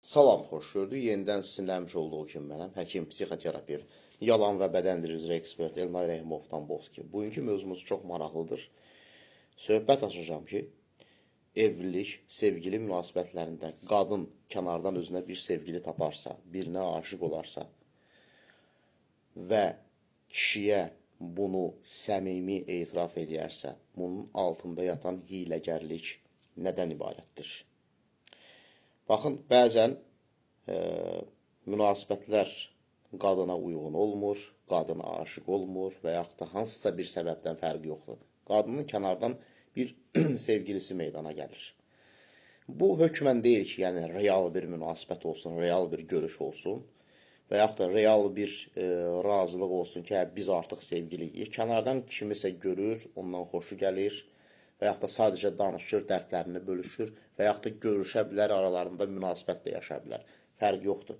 Salam, xoş gördük. Yenidən sizinləmiş olduğu kimi mənəm, həkim, psixoterapevt, yalan və bədən dili üzrə ekspert Elnay Rəhimovdan Boski. Bugünkü mövzumuz çox maraqlıdır. Söhbət açacağım ki, evlilik, sevgili münasibətlərində qadın kənardan özünə bir sevgili taparsa, birinə aşiq olarsa və kişiyə bunu səmimi etiraf edərsə, bunun altında yatan hiyləgərlik nədən ibarətdir? Baxın, bəzən münasibətlər qadına uyğun olmur, qadına aşiq olmur və yaxud da hansısa bir səbəbdən fərqi yoxdur. Qadının kənardan bir sevgilisi meydana gəlir. Bu hökmən deyil ki, yəni real bir münasibət olsun, real bir görüş olsun və yaxud da real bir razılıq olsun ki, biz artıq sevgiliyik. Kənardan kimisə görür, ondan xoşu gəlir və yaxud da sadəcə danışır, dərdlərini bölüşür və yaxud da görüşə bilər, aralarında münasibət də yaşaya bilər. Fərq yoxdur.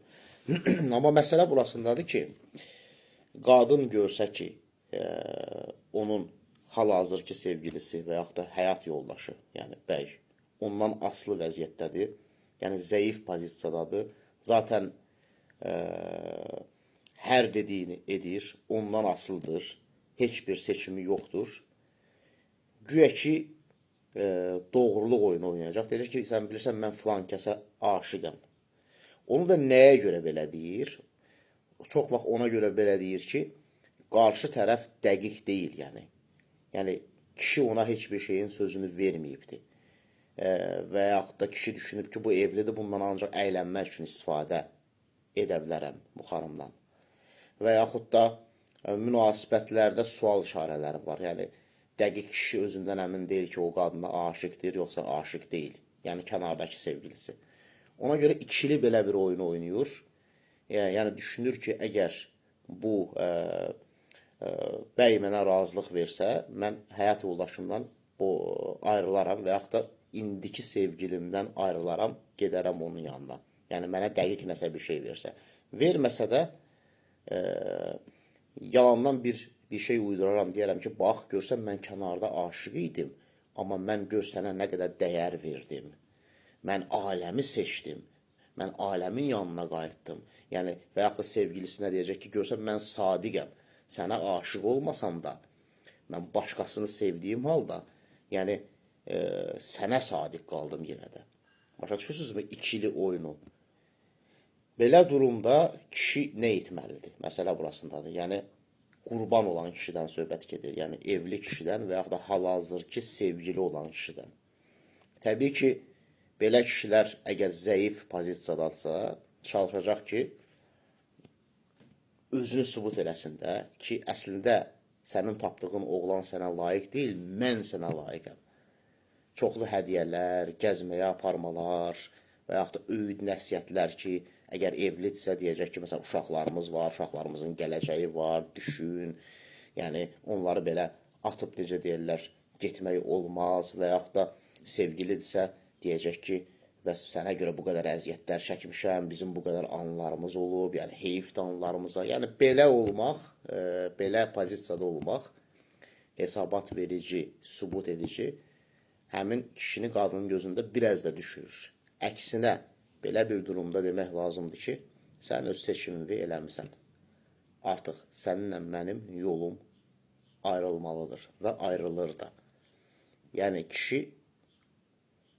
Amma məsələ burasındadır ki, qadın görsə ki, onun hal-hazırki sevgilisi və yaxud da həyat yoldaşı, yəni bəy, ondan asılı vəziyyətdədir, yəni zəif pozisiyadadır, zaten hər dediyini edir, ondan asılıdır, heç bir seçimi yoxdur. Güya ki, doğruluq oyunu oynayacaq. Deyəcək ki, sən bilirsən, mən filan kəsə aşıqəm. Onu da nəyə görə belə deyir? Çox vaxt ona görə belə deyir ki, qarşı tərəf dəqiq deyil, yəni. Yəni, kişi ona heç bir şeyin sözünü verməyibdir. Və yaxud da kişi düşünüb ki, bu evlidir, bundan ancaq əylənmək üçün istifadə edə bilərəm bu xanımdan. Və yaxud da münasibətlərdə sual işarələri var. Yəni, dəqiq kişi özündən əmin deyil ki, o qadına aşiqdir, yoxsa aşiq deyil. Yəni, kənardakı sevgilisi. Ona görə ikili belə bir oyun oynayır. Yəni, düşünür ki, əgər bu bəy mənə razılıq versə, mən həyat yoldaşımdan ayrılaram və yaxud da indiki sevgilimdən ayrılaram, gedərəm onun yanına. Yəni, mənə dəqiq nəsə bir şey versə. Verməsə də yalandan bir şey uyduraram, deyərəm ki, bax, görsən mən kənarda aşıq idim, amma mən gör sənə nə qədər dəyər verdim. Mən aləmi seçdim, mən aləmin yanına qayıtdım. Yəni, və yaxud da sevgilisinə deyəcək ki, görsən mən sadiqəm, sənə aşıq olmasam da, mən başqasını sevdiyim halda, yəni, sənə sadiq qaldım yenə də. Başa düşürsünüzmü? İkili oyunu. Belə durumda kişi nə etməlidir? Məsələ burasındadır. Yəni, qurban olan kişidən söhbət gedir. Yəni, evli kişidən və yaxud da hal-hazırki sevgili olan kişidən. Təbii ki, belə kişilər əgər zəif pozisiyadadsa, çalışacaq ki, özünü sübut eləsin də ki, əslində sənin tapdığın oğlan sənə layiq deyil, mən sənə layiqəm. Çoxlu hədiyyələr, gəzməyə aparmalar və yaxud da öyüd nəsiyyətlər ki, əgər evlidirsə deyəcək ki, məsələn, uşaqlarımız var, uşaqlarımızın gələcəyi var, düşün. Yəni, onları belə atıb, necə deyirlər, getmək olmaz və yaxud da sevgilidirsə deyəcək ki, bəs sənə görə bu qədər əziyyətlər çəkmişəm, bizim bu qədər anlarımız olub, yəni heyfdə anlarımıza. Yəni, belə olmaq, belə pozisiyada olmaq hesabat verici, sübut edici, həmin kişini qadının gözündə biraz da düşürür. Əksinə, belə bir durumda demək lazımdır ki, sən öz seçimini eləmirsən. Artıq səninlə mənim yolum ayrılmalıdır və ayrılır da. Yəni, kişi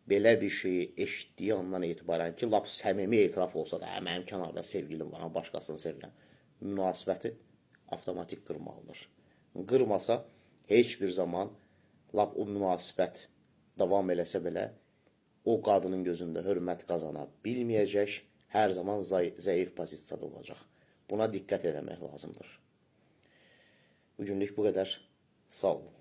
belə bir şeyi eşitdiyi andan etibarən ki, lap səmimi etiraf olsa da, mənim kənarda sevgilim var, başqasını sevirəm, münasibəti avtomatik qırmalıdır. Qırmasa, heç bir zaman lap o münasibət davam eləsə belə, o qadının gözündə hörmət qazana bilməyəcək, hər zaman zəif pozisiyada olacaq. Buna diqqət eləmək lazımdır. Bugünlük bu qədər. Sağ olun.